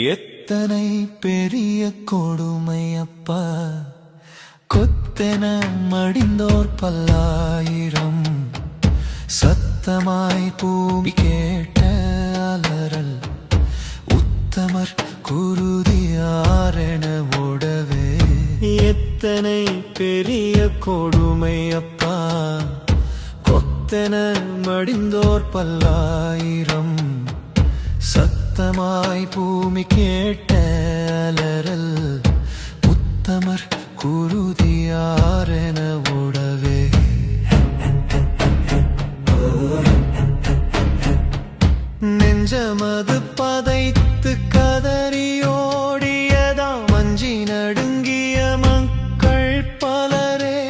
எத்தனை பெரிய கொடுமை அப்பா, கொத்தென மடிந்தோர் பல்லாயிரம், சத்தமாய் பூமி கேட்ட அலறல், உத்தமர் குருதியாரென ஓடவே. எத்தனை பெரிய கொடுமை அப்பா, கொத்தென மடிந்தோர் பல்லாயிரம், சத்தமாய் பூமி கேட்ட அலறல், உத்தமர் குருதியாரென ஓடவே. நெஞ்சமது பதைத்து கதறியோடியதாம் அஞ்சி நடுங்கிய மக்கள் பலரே,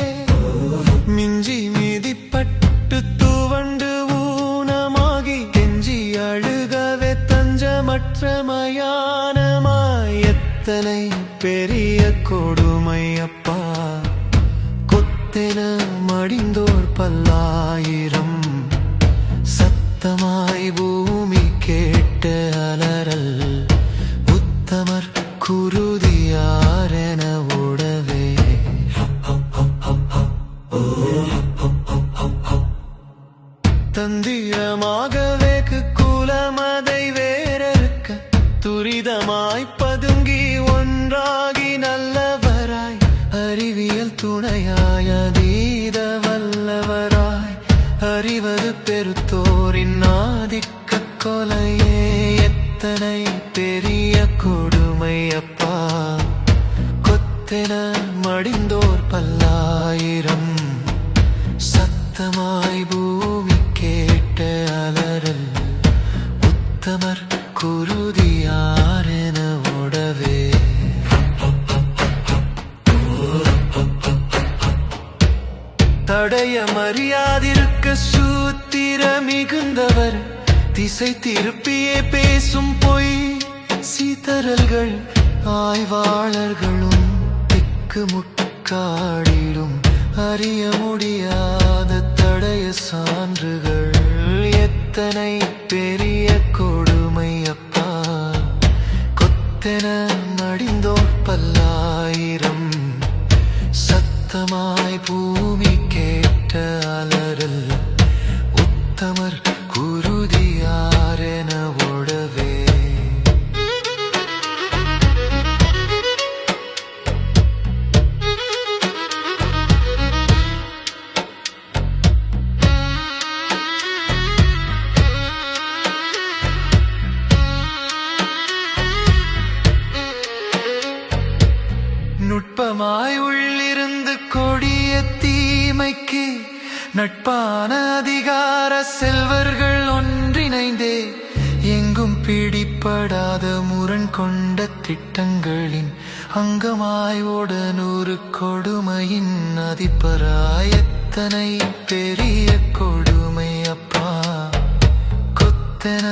மிஞ்சி மிதிப்பட்டு துவண்டு ஊனமாகி கெஞ்சி அழுகவே தஞ்சமற்ற மயானமாய். எத்தனை பெரிய கொடுமை அப்பா, கொத்தென மடிந்தோர் பல்லாயிரம், சத்தமாய் பூமி கேட்ட அலறல், உத்தமர் குருதியாரென ஓடவே. தந்திரமாகவே குலமதை வேறறுக்க, துரிதமாய் பதுங்கி ஒன்றாகி நல்லவராய், அறிவியல் துணையாய் அதீத வல்லவராய், அறிவது பெருத்தோரின் ஆதிக்க கொலையே. எத்தனை பெரிய கொடுமை அப்பா, கொத்தென மடிந்தோர் பல்லாயிரம், சத்தமாய் பூமி கேட்ட அலறல், உத்தமர் குருதியாரென ஓடவே. தடைய மரியாதிருக்க சூத்திர மிகுந்தவர், திசை திருப்பியே பேசும் பொய் சீதறல்கள், ஆய்வாளர்களும் திக்கு முக்காடிடும் அறிய முடியாத தடைய சான்றுகள். எத்தனை பெரிய கொடுமை அப்பா, கொத்தென மடிந்தோர் பல்லாயிரம், சத்தமாய் பூமி கேட்ட அலறல், உத்தமர் குருதியாரென ஓடவே. நுட்பமாய் உள்ளிருந்து கொடிய தீமைக்கு நட்பான அதிகார செல்வர்கள் ஒன்றிணைந்தே, எங்கும் பிடிப்படாத முரண் கொண்ட திட்டங்களின் அங்கமாய் ஓட 100 கொடுமையின் அதிபராய். எத்தனை பெரிய கொடுமை அப்பா, கொத்தென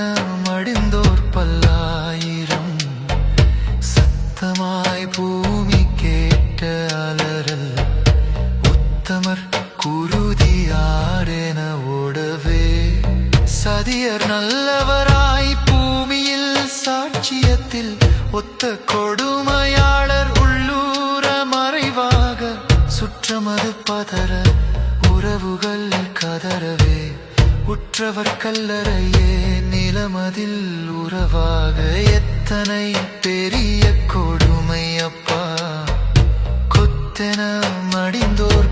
மடிந்தோர் பல்லாயிரம், சத்தமாய் பூமி கேட்ட அலறல், உத்தமர் குருதியாரென ஓடவே. சதியர் நல்லவராய் பூமியில் சாட்சியத்தில் ஒத்த கொடுமையாளர், உள்ளூர மறைவாக சுற்றமது பதற, உறவுகள் கதறவே. உற்றவர் கல்லறையே நிலமதில் உறவாக. எத்தனை பெரிய கொடுமை அப்பா, கொத்தென மடிந்தோர்